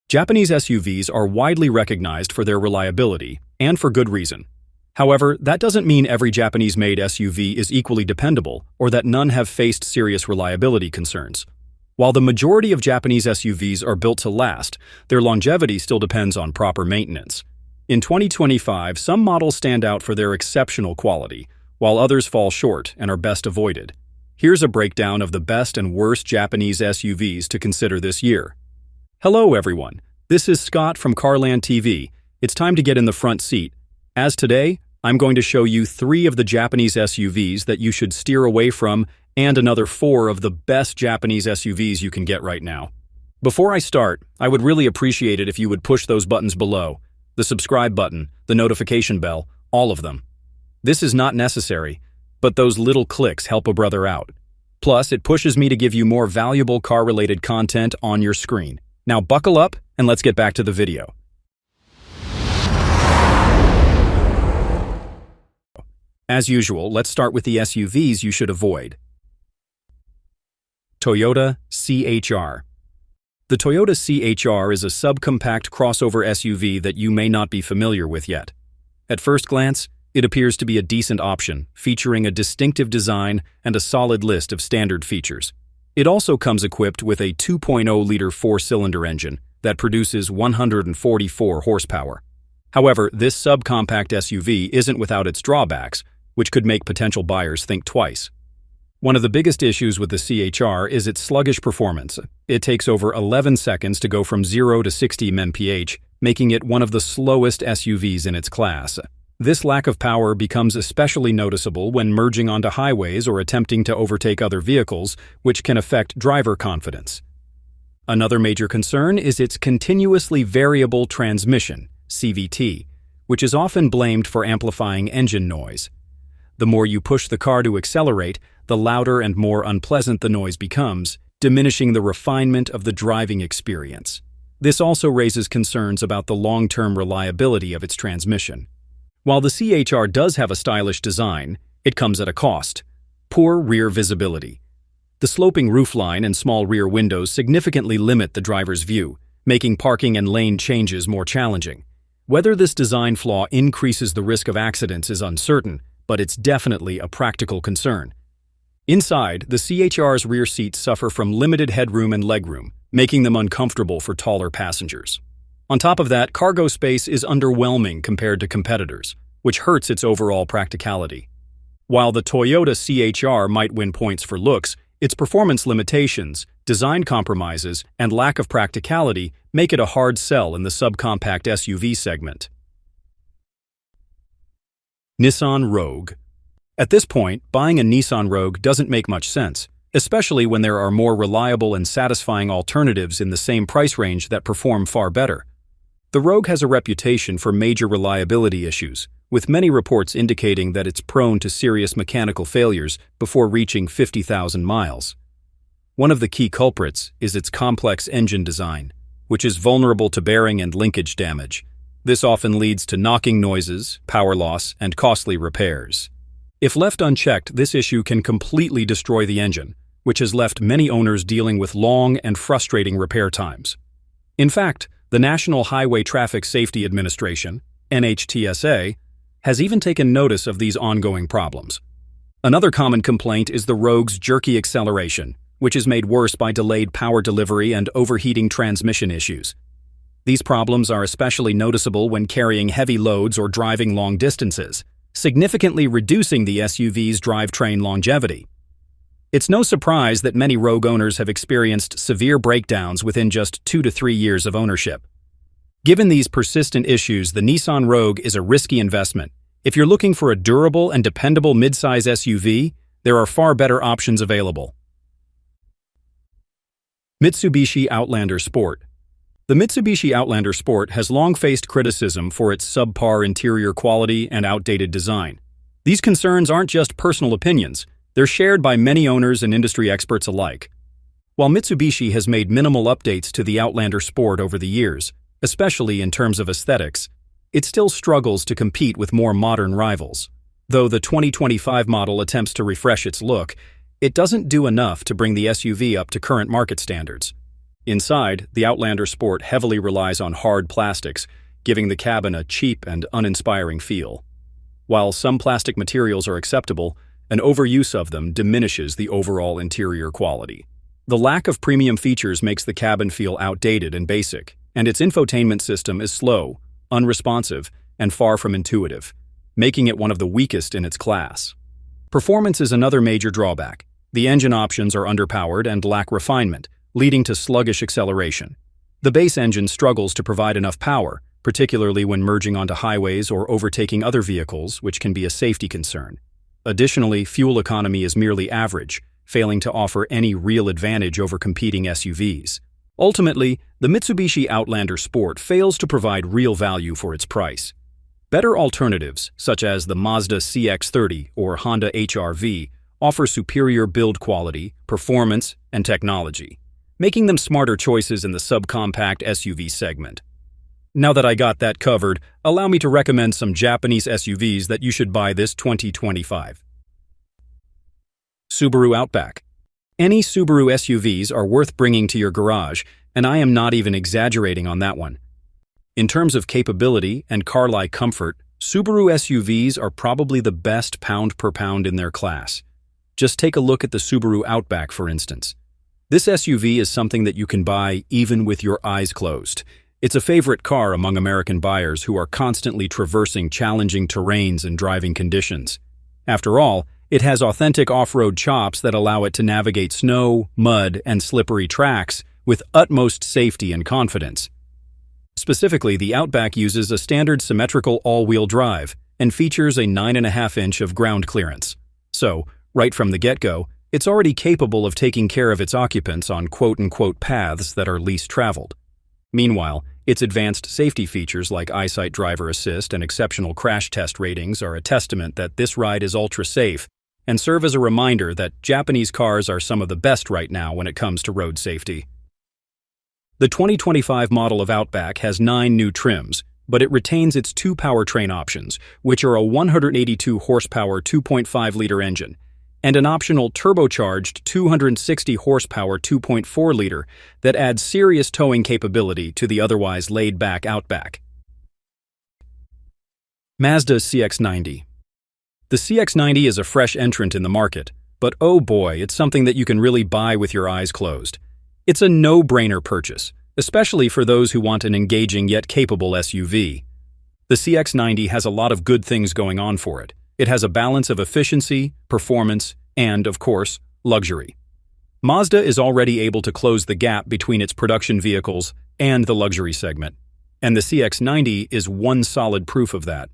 Japanese SUVs are widely recognized for their reliability, and for good reason. However, that doesn't mean every Japanese-made SUV is equally dependable or that none have faced serious reliability concerns. While the majority of Japanese SUVs are built to last, their longevity still depends on proper maintenance. In 2025, some models stand out for their exceptional quality, while others fall short and are best avoided. Here's a breakdown of the best and worst Japanese SUVs to consider this year. Hello everyone, this is Scott from CarlandTV. It's time to get in the front seat. As today, I'm going to show you 3 of the Japanese SUVs that you should steer away from and another 4 of the best Japanese SUVs you can get right now. Before I start, I would really appreciate it if you would push those buttons below. The subscribe button, the notification bell, all of them. This is not necessary, but those little clicks help a brother out. Plus, it pushes me to give you more valuable car-related content on your screen. Now buckle up and let's get back to the video. As usual, let's start with the SUVs you should avoid. Toyota CHR. The Toyota CHR is a subcompact crossover SUV that you may not be familiar with yet. At first glance, it appears to be a decent option, featuring a distinctive design and a solid list of standard features. It also comes equipped with a 2.0-liter 4-cylinder engine that produces 144 horsepower. However, this subcompact SUV isn't without its drawbacks, which could make potential buyers think twice. One of the biggest issues with the CHR is its sluggish performance. It takes over 11 seconds to go from 0 to 60 mph, making it one of the slowest SUVs in its class. This lack of power becomes especially noticeable when merging onto highways or attempting to overtake other vehicles, which can affect driver confidence. Another major concern is its continuously variable transmission, CVT, which is often blamed for amplifying engine noise. The more you push the car to accelerate, the louder and more unpleasant the noise becomes, diminishing the refinement of the driving experience. This also raises concerns about the long-term reliability of its transmission. While the CHR does have a stylish design, it comes at a cost: poor rear visibility. The sloping roofline and small rear windows significantly limit the driver's view, making parking and lane changes more challenging. Whether this design flaw increases the risk of accidents is uncertain, but it's definitely a practical concern. Inside, the CHR's rear seats suffer from limited headroom and legroom, making them uncomfortable for taller passengers. On top of that, cargo space is underwhelming compared to competitors, which hurts its overall practicality. While the Toyota CHR might win points for looks, its performance limitations, design compromises, and lack of practicality make it a hard sell in the subcompact SUV segment. Nissan Rogue. At this point, buying a Nissan Rogue doesn't make much sense, especially when there are more reliable and satisfying alternatives in the same price range that perform far better. The Rogue has a reputation for major reliability issues, with many reports indicating that it's prone to serious mechanical failures before reaching 50,000 miles. One of the key culprits is its complex engine design, which is vulnerable to bearing and linkage damage. This often leads to knocking noises, power loss, and costly repairs. If left unchecked, this issue can completely destroy the engine, which has left many owners dealing with long and frustrating repair times. In fact, the National Highway Traffic Safety Administration, NHTSA, has even taken notice of these ongoing problems. Another common complaint is the Rogue's jerky acceleration, which is made worse by delayed power delivery and overheating transmission issues. These problems are especially noticeable when carrying heavy loads or driving long distances, significantly reducing the SUV's drivetrain longevity. It's no surprise that many Rogue owners have experienced severe breakdowns within just 2 to 3 years of ownership. Given these persistent issues, the Nissan Rogue is a risky investment. If you're looking for a durable and dependable midsize SUV, there are far better options available. Mitsubishi Outlander Sport. The Mitsubishi Outlander Sport has long faced criticism for its subpar interior quality and outdated design. These concerns aren't just personal opinions. They're shared by many owners and industry experts alike. While Mitsubishi has made minimal updates to the Outlander Sport over the years, especially in terms of aesthetics, it still struggles to compete with more modern rivals. Though the 2025 model attempts to refresh its look, it doesn't do enough to bring the SUV up to current market standards. Inside, the Outlander Sport heavily relies on hard plastics, giving the cabin a cheap and uninspiring feel. While some plastic materials are acceptable, an overuse of them diminishes the overall interior quality. The lack of premium features makes the cabin feel outdated and basic, and its infotainment system is slow, unresponsive, and far from intuitive, making it one of the weakest in its class. Performance is another major drawback. The engine options are underpowered and lack refinement, leading to sluggish acceleration. The base engine struggles to provide enough power, particularly when merging onto highways or overtaking other vehicles, which can be a safety concern. Additionally, fuel economy is merely average, failing to offer any real advantage over competing SUVs. Ultimately, the Mitsubishi Outlander Sport fails to provide real value for its price. Better alternatives, such as the Mazda CX-30 or Honda HR-V, offer superior build quality, performance, and technology, making them smarter choices in the subcompact SUV segment. Now that I got that covered, allow me to recommend some Japanese SUVs that you should buy this 2025. Subaru Outback. Any Subaru SUVs are worth bringing to your garage, and I am not even exaggerating on that one. In terms of capability and car-like comfort, Subaru SUVs are probably the best pound per pound in their class. Just take a look at the Subaru Outback, for instance. This SUV is something that you can buy even with your eyes closed. It's a favorite car among American buyers who are constantly traversing challenging terrains and driving conditions. After all, it has authentic off-road chops that allow it to navigate snow, mud, and slippery tracks with utmost safety and confidence. Specifically, the Outback uses a standard symmetrical all-wheel drive and features a 9.5-inch of ground clearance. So, right from the get-go, it's already capable of taking care of its occupants on quote-unquote paths that are least traveled. Meanwhile, its advanced safety features like EyeSight driver assist and exceptional crash test ratings are a testament that this ride is ultra-safe and serve as a reminder that Japanese cars are some of the best right now when it comes to road safety. The 2025 model of Outback has 9 new trims, but it retains its 2 powertrain options, which are a 182 horsepower 2.5-liter engine and an optional turbocharged 260 horsepower 2.4-liter that adds serious towing capability to the otherwise laid-back Outback. Mazda CX-90. The CX-90 is a fresh entrant in the market, but oh boy, it's something that you can really buy with your eyes closed. It's a no-brainer purchase, especially for those who want an engaging yet capable SUV. The CX-90 has a lot of good things going on for it. It has a balance of efficiency, performance, and, of course, luxury. Mazda is already able to close the gap between its production vehicles and the luxury segment, and the CX-90 is one solid proof of that.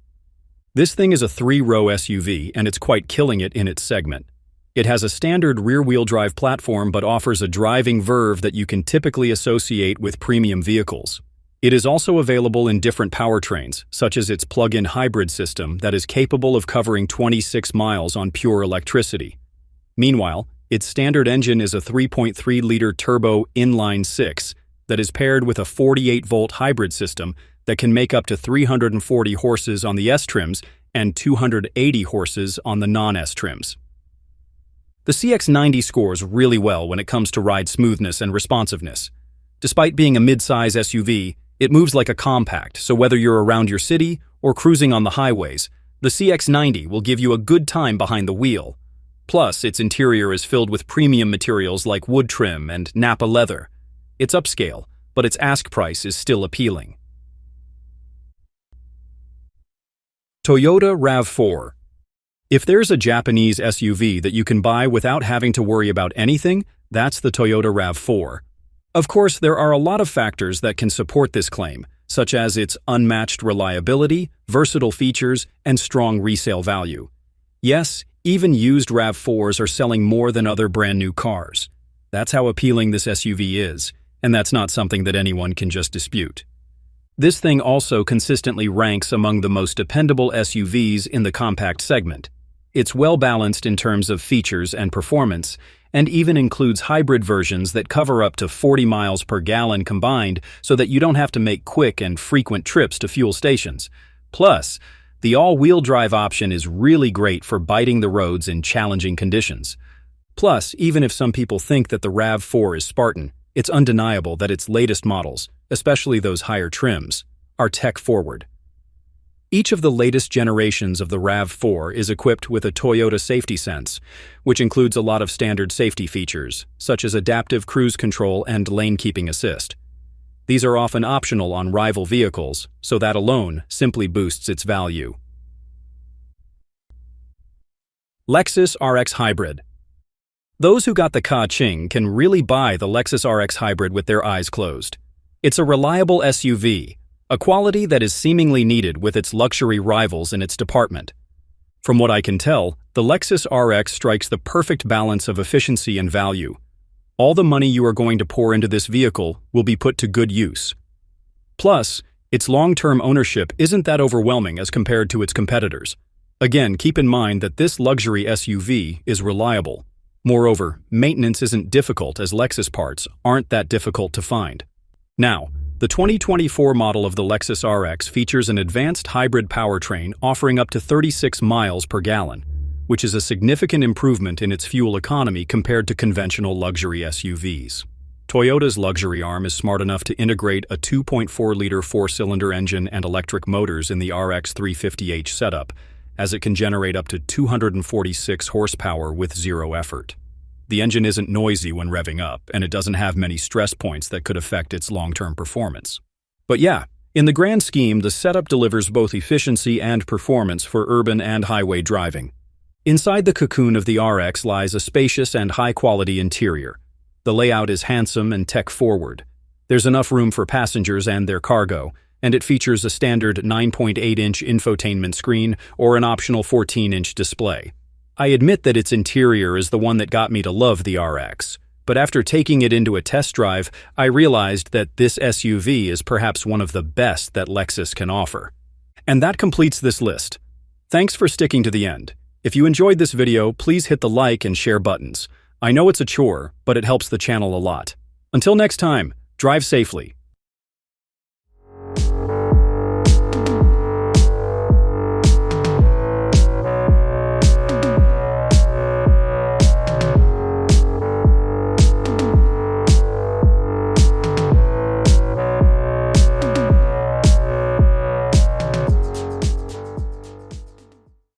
This thing is a 3-row SUV, and it's quite killing it in its segment. It has a standard rear-wheel drive platform but offers a driving verve that you can typically associate with premium vehicles. It is also available in different powertrains, such as its plug-in hybrid system that is capable of covering 26 miles on pure electricity. Meanwhile, its standard engine is a 3.3-liter turbo inline-6 that is paired with a 48-volt hybrid system that can make up to 340 horses on the S trims and 280 horses on the non-S trims. The CX-90 scores really well when it comes to ride smoothness and responsiveness. Despite being a mid-size SUV, it moves like a compact, so whether you're around your city or cruising on the highways, the CX-90 will give you a good time behind the wheel. Plus, its interior is filled with premium materials like wood trim and Nappa leather. It's upscale, but its ask price is still appealing. Toyota RAV4. If there's a Japanese SUV that you can buy without having to worry about anything, that's the Toyota RAV4. Of course, there are a lot of factors that can support this claim, such as its unmatched reliability, versatile features, and strong resale value. Yes, even used RAV4s are selling more than other brand-new cars. That's how appealing this SUV is, and that's not something that anyone can just dispute. This thing also consistently ranks among the most dependable SUVs in the compact segment. It's well-balanced in terms of features and performance, and even includes hybrid versions that cover up to 40 miles per gallon combined so that you don't have to make quick and frequent trips to fuel stations. Plus, the all-wheel drive option is really great for biting the roads in challenging conditions. Plus, even if some people think that the RAV4 is Spartan, It's undeniable that its latest models, especially those higher trims, are tech-forward. Each of the latest generations of the RAV4 is equipped with a Toyota Safety Sense, which includes a lot of standard safety features, such as adaptive cruise control and lane-keeping assist. These are often optional on rival vehicles, so that alone simply boosts its value. Lexus RX Hybrid. Those who got the ka-ching can really buy the Lexus RX Hybrid with their eyes closed. It's a reliable SUV, a quality that is seemingly needed with its luxury rivals in its department. From what I can tell, the Lexus RX strikes the perfect balance of efficiency and value. All the money you are going to pour into this vehicle will be put to good use. Plus, its long-term ownership isn't that overwhelming as compared to its competitors. Again, keep in mind that this luxury SUV is reliable. Moreover, maintenance isn't difficult as Lexus parts aren't that difficult to find. Now, the 2024 model of the Lexus RX features an advanced hybrid powertrain offering up to 36 miles per gallon, which is a significant improvement in its fuel economy compared to conventional luxury SUVs. Toyota's luxury arm is smart enough to integrate a 2.4-liter four-cylinder engine and electric motors in the RX 350h setup, as it can generate up to 246 horsepower with zero effort. The engine isn't noisy when revving up, and it doesn't have many stress points that could affect its long-term performance. But yeah, in the grand scheme, the setup delivers both efficiency and performance for urban and highway driving. Inside the cocoon of the RX lies a spacious and high-quality interior. The layout is handsome and tech-forward. There's enough room for passengers and their cargo, and it features a standard 9.8-inch infotainment screen or an optional 14-inch display. I admit that its interior is the one that got me to love the RX, but after taking it into a test drive, I realized that this SUV is perhaps one of the best that Lexus can offer. And that completes this list. Thanks for sticking to the end. If you enjoyed this video, please hit the like and share buttons. I know it's a chore, but it helps the channel a lot. Until next time, drive safely.